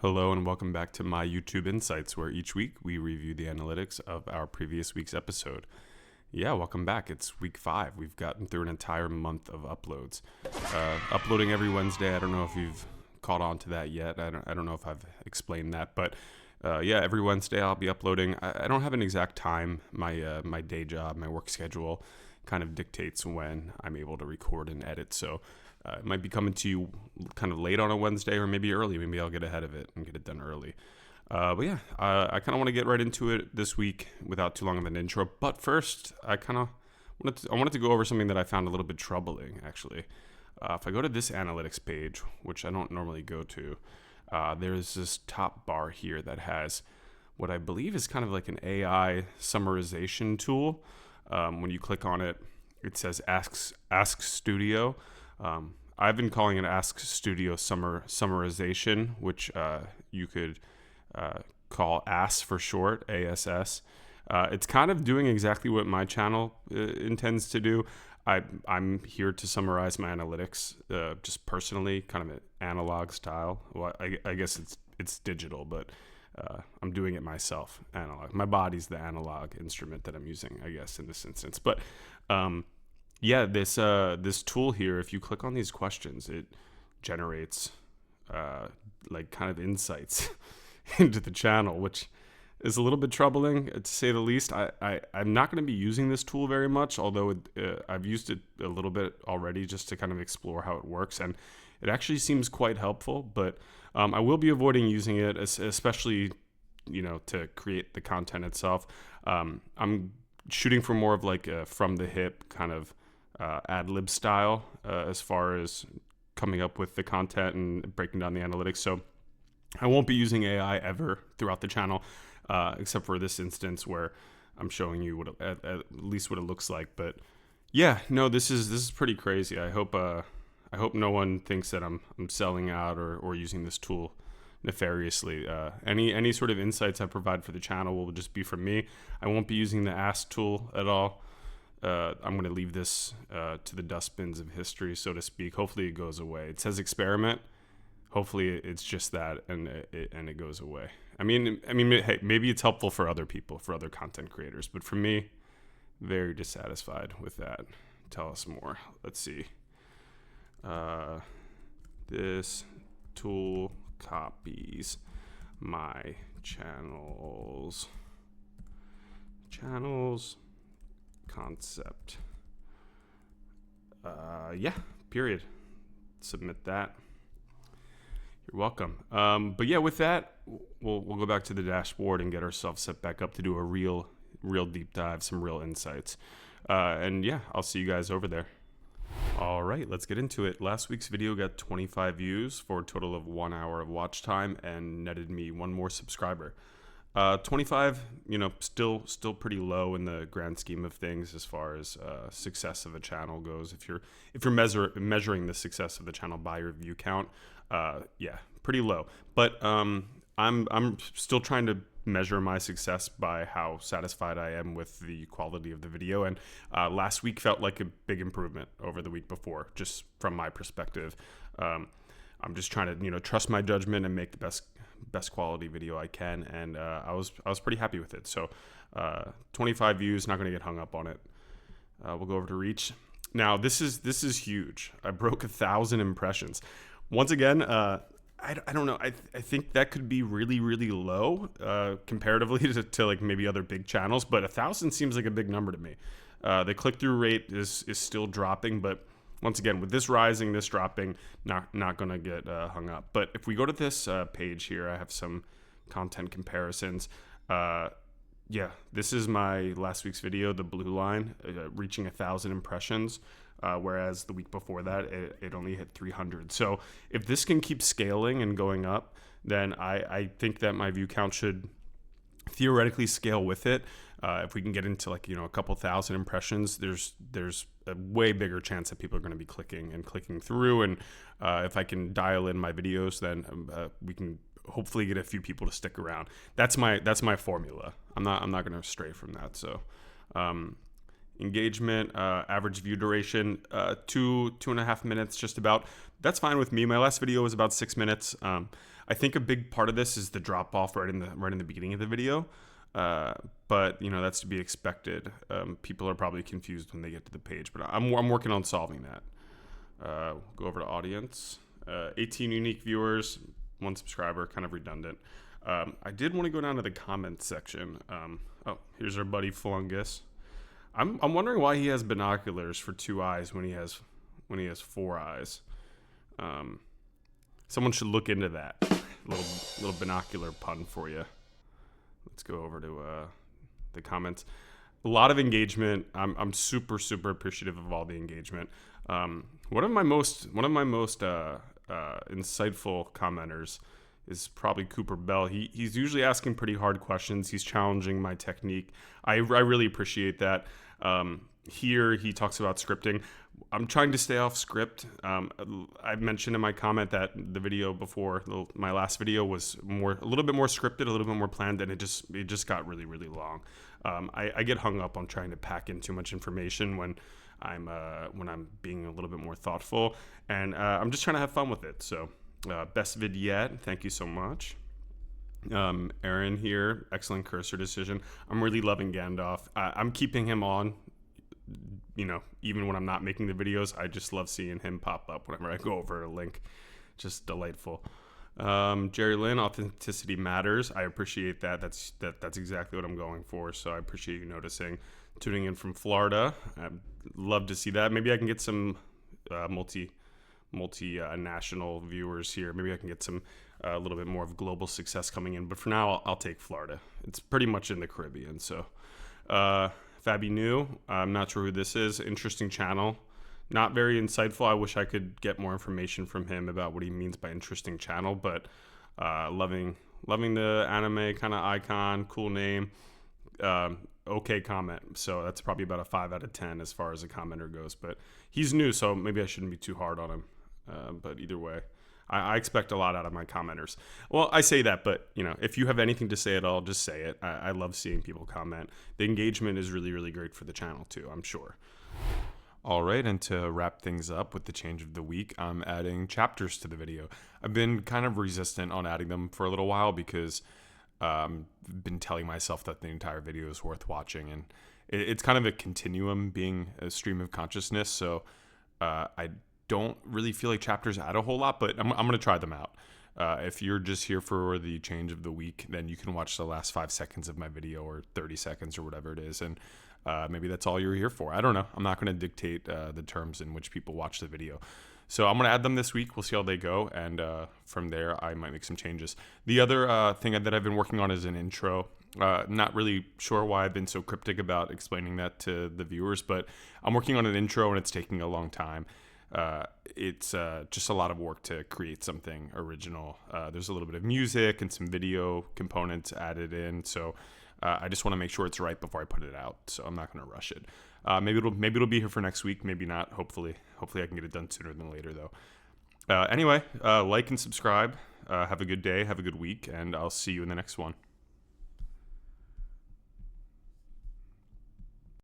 Hello and welcome back to my YouTube Insights, where each week we review the analytics of our previous week's episode. Yeah, welcome back. It's week 5. We've gotten through an entire month of uploads. Uploading every Wednesday. I don't know if you've caught on to that yet. I don't know if I've explained that, but yeah, every Wednesday I'll be uploading. I don't have an exact time. My day job, my work schedule kind of dictates when I'm able to record and edit. So it might be coming to you kind of late on a Wednesday or maybe early. Maybe I'll get ahead of it and get it done early. But yeah, I kind of want to get right into it this week without too long of an intro. But first, I wanted to go over something that I found a little bit troubling, actually. If I go to this analytics page, which I don't normally go to, there's this top bar here that has what I believe is kind of like an AI summarization tool. When you click on it, it says Ask Studio. I've been calling it Ask Studio Summarization, which you could call ASS for short, ASS. It's kind of doing exactly what my channel intends to do. I'm here to summarize my analytics, just personally, kind of an analog style. Well, I guess it's digital, but I'm doing it myself, analog. My body's the analog instrument that I'm using, I guess, in this instance. But yeah, this tool here, if you click on these questions, it generates like kind of insights into the channel, which is a little bit troubling, to say the least. I'm not going to be using this tool very much, although I've used it a little bit already just to kind of explore how it works, and it actually seems quite helpful. But I will be avoiding using it, especially to create the content itself. I'm shooting for more of like a from the hip kind of ad lib style as far as coming up with the content and breaking down the analytics. So I won't be using AI ever throughout the channel, except for this instance where I'm showing you what at least what it looks like. But yeah, no, this is pretty crazy. I hope no one thinks that I'm selling out or using this tool nefariously. Any sort of insights I provide for the channel will just be from me. I won't be using the Ask tool at all. I'm going to leave this to the dustbins of history, so to speak. Hopefully it goes away. It says experiment. Hopefully it's just that, and it goes away. I mean, hey, maybe it's helpful for other people, for other content creators, but for me, very dissatisfied with that. Tell us more. Let's see. This tool copies my channel's concept. Yeah, period. Submit that. You're welcome. But yeah, with that, we'll go back to the dashboard and get ourselves set back up to do a real deep dive, some real insights. And yeah, I'll see you guys over there. All right, let's get into it. Last week's video got 25 views for a total of 1 hour of watch time and netted me one more subscriber. 25, still pretty low in the grand scheme of things as far as success of a channel goes. If you're measuring the success of the channel by your view count, yeah, pretty low. But I'm still trying to measure my success by how satisfied I am with the quality of the video. And last week felt like a big improvement over the week before, just from my perspective. I'm just trying to trust my judgment and make the best quality video I can, and I was pretty happy with it. So 25 views, not going to get hung up on it. We'll go over to reach. Now this is huge. I broke 1,000 impressions. Once again, I don't know. I think that could be really, really low comparatively to like maybe other big channels, but 1,000 seems like a big number to me. The click-through rate is still dropping, but once again, with this rising, this dropping, not going to get hung up. But if we go to this page here, I have some content comparisons. Yeah, this is my last week's video, the blue line, reaching 1,000 impressions, whereas the week before that, it only hit 300. So if this can keep scaling and going up, then I think that my view count should theoretically scale with it. If we can get into like a couple thousand impressions, there's a way bigger chance that people are going to be clicking through, and if I can dial in my videos, then we can hopefully get a few people to stick around. That's my formula. I'm not going to stray from that. So engagement, average view duration, 2.5 minutes, just about. That's fine with me. My last video was about 6 minutes. I think a big part of this is the drop off right in the beginning of the video. But you know, that's to be expected. People are probably confused when they get to the page, but I'm working on solving that. Go over to audience. 18 unique viewers, 1 subscriber, kind of redundant. I did want to go down to the comments section. Here's our buddy Flungus. I'm wondering why he has binoculars for 2 eyes when he has 4 eyes. Someone should look into that. Little binocular pun for you. Let's go over to the comments. A lot of engagement. I'm super appreciative of all the engagement. One of my most insightful commenters is probably Cooper Bell. He's usually asking pretty hard questions. He's challenging my technique. I really appreciate that. Here he talks about scripting. I'm trying to stay off script. I mentioned in my comment that the video before my last video was a little bit more scripted, a little bit more planned, and it just got really long. I get hung up on trying to pack in too much information when I'm being a little bit more thoughtful, and I'm just trying to have fun with it. So best vid yet. Thank you so much. Aaron here, excellent cursor decision. I'm really loving Gandalf. I'm keeping him on, you know, even when I'm not making the videos. I just love seeing him pop up whenever I go over a link. Just delightful. Jerry Lynn, authenticity matters. I appreciate that. That's exactly what I'm going for. So I appreciate you noticing. Tuning in from Florida. I'd love to see that. Maybe I can get some national viewers here. Maybe I can get some a little bit more of global success coming in. But for now, I'll take Florida. It's pretty much in the Caribbean. So Fabi New, I'm not sure who this is. Interesting channel. Not very insightful. I wish I could get more information from him about what he means by interesting channel. But loving the anime kind of icon. Cool name. Okay comment. So that's probably about a 5 out of 10 as far as a commenter goes. But he's new, so maybe I shouldn't be too hard on him. But either way, I expect a lot out of my commenters. Well, I say that, but you know, if you have anything to say at all, just say it. I love seeing people comment. The engagement is really great for the channel too, I'm sure. All right, and to wrap things up with the change of the week, I'm adding chapters to the video. I've been kind of resistant on adding them for a little while because I've been telling myself that the entire video is worth watching, and it's kind of a continuum being a stream of consciousness, so I don't really feel like chapters add a whole lot, but I'm going to try them out. If you're just here for the change of the week, then you can watch the last 5 seconds of my video or 30 seconds or whatever it is, and maybe that's all you're here for. I don't know. I'm not going to dictate the terms in which people watch the video. So I'm going to add them this week. We'll see how they go, and from there, I might make some changes. The other thing that I've been working on is an intro. Not really sure why I've been so cryptic about explaining that to the viewers, but I'm working on an intro, and it's taking a long time. It's just a lot of work to create something original. There's a little bit of music and some video components added in, so I just want to make sure it's right before I put it out. So I'm not going to rush it. Maybe it'll be here for next week. Maybe not. Hopefully I can get it done sooner than later, though. Anyway, like and subscribe. Have a good day. Have a good week, and I'll see you in the next one.